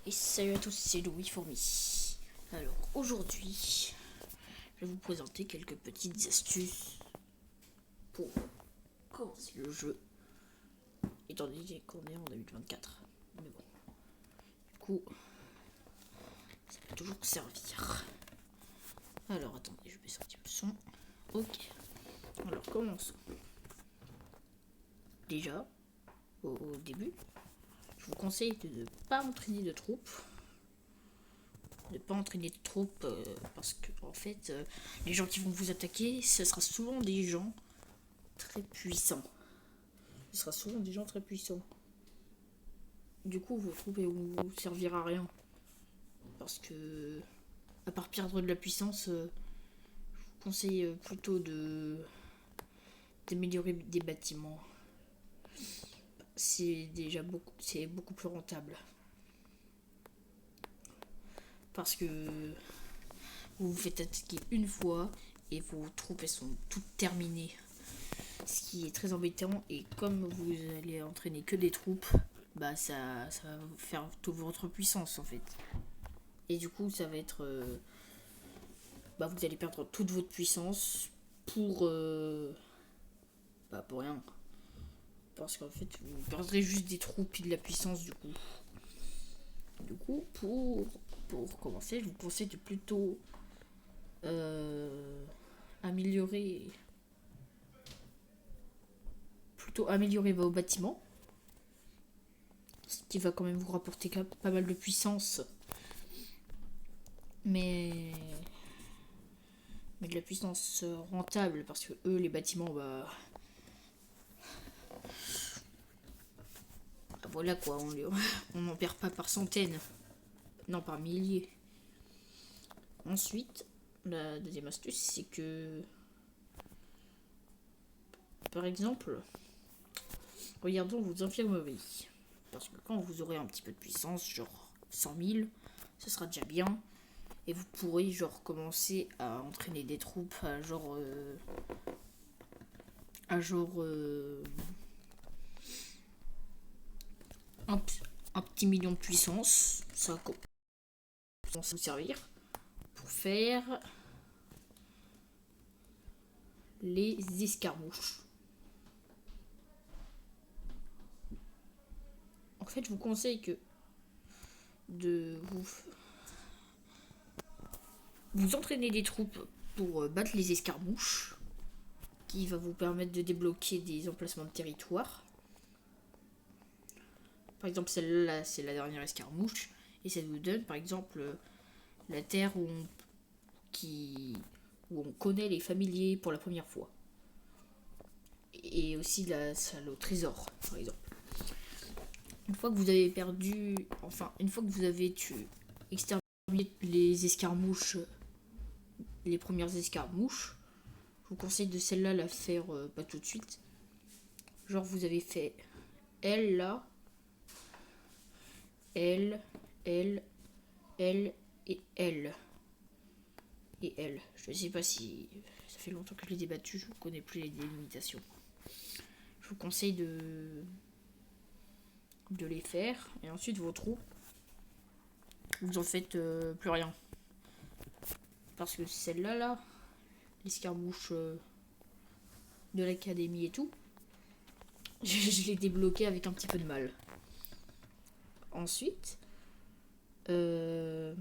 Et salut à tous, c'est Louis Fourmi. Alors aujourd'hui, je vais vous présenter quelques petites astuces pour commencer le jeu, étant donné qu'on est en 2024. Mais bon, du coup, ça peut toujours servir. Alors attendez, je baisse un petit peu le son. Ok, alors commençons. Déjà, au début, je vous conseille de ne pas entraîner de troupes. Parce que en fait les gens qui vont vous attaquer, ce sera souvent des gens très puissants. Du coup, vos troupes ne vous servira à rien. Parce que, à part perdre de la puissance, je vous conseille plutôt d'améliorer des bâtiments. C'est beaucoup plus rentable. Parce que vous vous faites attaquer une fois et vos troupes elles sont toutes terminées. Ce qui est très embêtant, et comme vous allez entraîner que des troupes, bah ça va vous faire toute votre puissance en fait. Et du coup ça va être vous allez perdre toute votre puissance pour pour rien. Parce qu'en fait vous perdrez juste des troupes et de la puissance du coup. Du coup pour commencer, je vous conseille de plutôt améliorer vos bâtiments, ce qui va quand même vous rapporter pas mal de puissance, mais de la puissance rentable, parce que eux les bâtiments voilà quoi, on n'en perd pas par centaines, non par milliers. Ensuite, la deuxième astuce, c'est que par exemple, regardons vos infirmeries. Parce que quand vous aurez un petit peu de puissance, genre 100 000, ce sera déjà bien. Et vous pourrez genre commencer à entraîner des troupes à un petit million de puissance. Ça va commencer à vous servir pour faire les escarmouches. En fait, je vous conseille de vous entraîner des troupes pour battre les escarmouches, qui va vous permettre de débloquer des emplacements de territoire. Par exemple, celle-là, c'est la dernière escarmouche, et ça vous donne, par exemple, la terre où on connaît les familiers pour la première fois. Et aussi la salle au trésor, par exemple. Une fois que vous avez exterminé les escarmouches, les premières escarmouches, je vous conseille de celle-là la faire pas tout de suite. Genre vous avez fait elle là, elle, elle, elle et elle. Et elle. Je sais pas si ça fait longtemps que je l'ai débattu, je ne connais plus les délimitations. Je vous conseille de les faire, et ensuite vos troupes, vous en faites plus rien. Parce que celle-là, l'escarmouche de l'académie et tout, je l'ai débloqué avec un petit peu de mal. Ensuite, je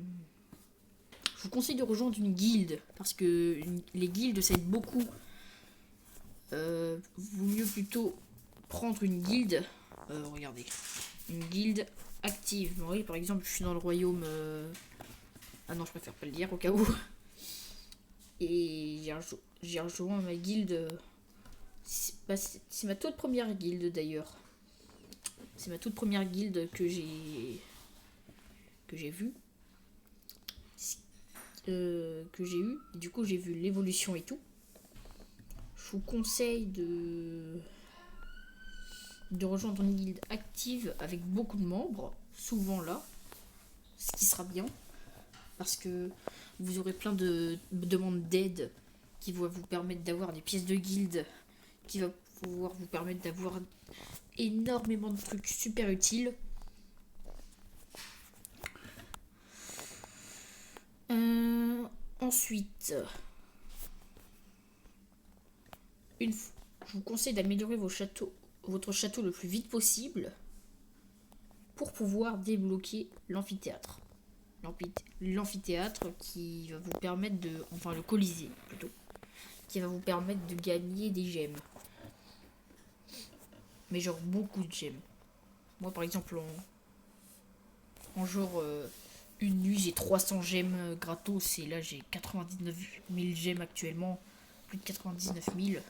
vous conseille de rejoindre une guilde, parce que les guildes ça aide beaucoup. Vaut mieux plutôt prendre une guilde. Regardez, une guilde active. Vous voyez, par exemple, je suis dans le royaume. Ah non, je préfère pas le dire au cas où. Et j'ai rejoint ma guilde. C'est ma toute première guilde d'ailleurs. C'est ma toute première guilde que j'ai vue. Que j'ai eu. Du coup, j'ai vu l'évolution et tout. Je vous conseille de rejoindre une guilde active avec beaucoup de membres, souvent là, ce qui sera bien, parce que vous aurez plein de demandes d'aide qui vont vous permettre d'avoir des pièces de guilde, qui va pouvoir vous permettre d'avoir énormément de trucs super utiles. Ensuite, je vous conseille d'améliorer votre château le plus vite possible pour pouvoir débloquer l'amphithéâtre. L'amphithéâtre qui va vous permettre enfin le Colisée plutôt, qui va vous permettre de gagner des gemmes. Mais genre beaucoup de gemmes. Moi par exemple en genre une nuit j'ai 300 gemmes gratos et là j'ai 99 000 gemmes actuellement. Plus de 99 000.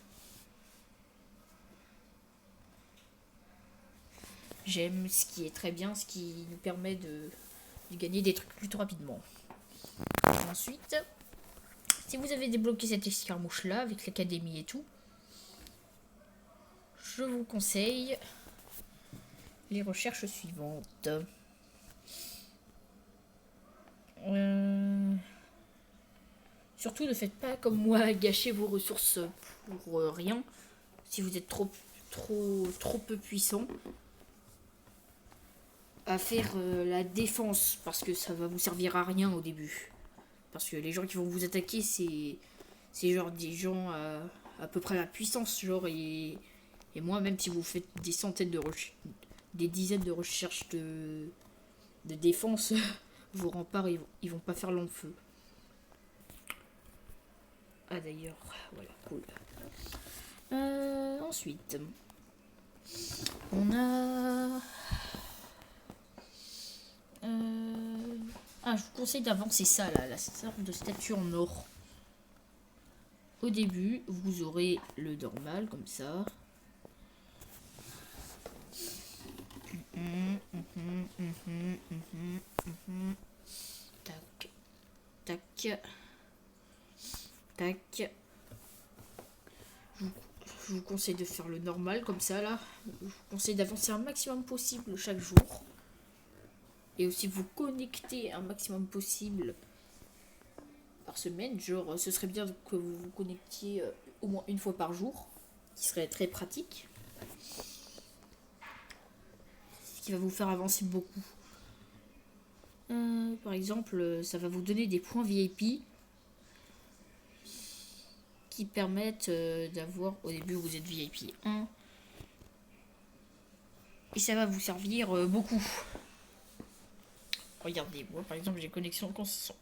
J'aime ce qui est très bien, ce qui nous permet de gagner des trucs plutôt rapidement. Ensuite, si vous avez débloqué cette escarmouche là avec l'académie et tout, je vous conseille les recherches suivantes. Surtout ne faites pas comme moi gâcher vos ressources pour rien. Si vous êtes trop peu puissant à faire la défense, parce que ça va vous servir à rien au début. Parce que les gens qui vont vous attaquer, c'est genre des gens à peu près la puissance, genre, et moi, même si vous faites des centaines des dizaines de recherches de défense, vos remparts, ils vont pas faire long feu. Ah d'ailleurs, voilà, cool. Ensuite, on a... je vous conseille d'avancer ça là, la sorte de statue en or. Au début, vous aurez le normal comme ça. Tac, tac, tac. Je vous conseille de faire le normal comme ça là. Je vous conseille d'avancer un maximum possible chaque jour. Et aussi vous connecter un maximum possible par semaine. Genre, ce serait bien que vous vous connectiez au moins une fois par jour, qui serait très pratique. Ce qui va vous faire avancer beaucoup. Par exemple, ça va vous donner des points VIP qui permettent d'avoir, au début vous êtes VIP 1, et ça va vous servir beaucoup. Regardez, moi par exemple j'ai connexion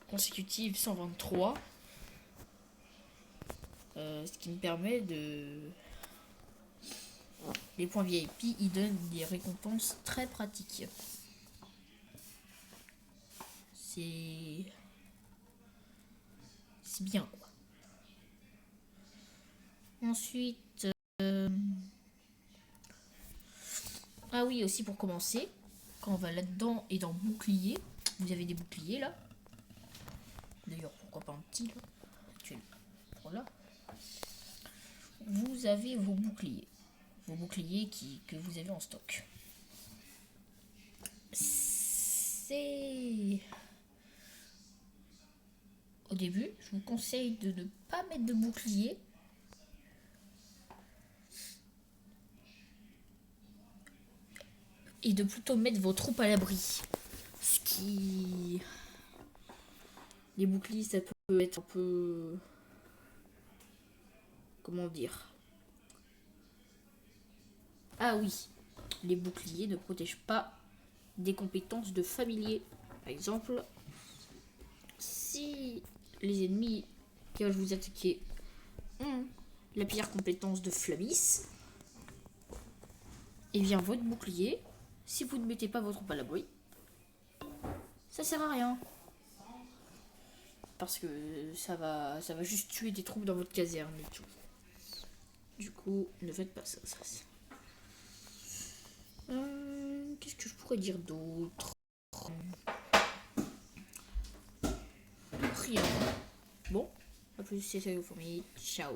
consécutive 123, ce qui me permet de... Les points VIP, ils donnent des récompenses très pratiques. C'est bien quoi. Ensuite, ah oui, aussi pour commencer, quand on va là-dedans et dans bouclier, vous avez des boucliers là. D'ailleurs, pourquoi pas un petit là. Voilà. Vous avez vos boucliers. Vos boucliers que vous avez en stock. C'est... Au début, je vous conseille de ne pas mettre de bouclier. Et de plutôt mettre vos troupes à l'abri. Ce qui... Les boucliers, ça peut être un peu... Comment dire? Ah oui, les boucliers ne protègent pas des compétences de familiers. Par exemple, si les ennemis qui veulent vous attaquer ont la pire compétence de Flamis, et bien votre bouclier, si vous ne mettez pas votre troupe à l'abri, ça sert à rien. Parce que ça va juste tuer des troupes dans votre caserne et tout. Du coup, ne faites pas ça. Qu'est-ce que je pourrais dire d'autre? Rien. Bon, à plus, c'est ça, les familles. Ciao.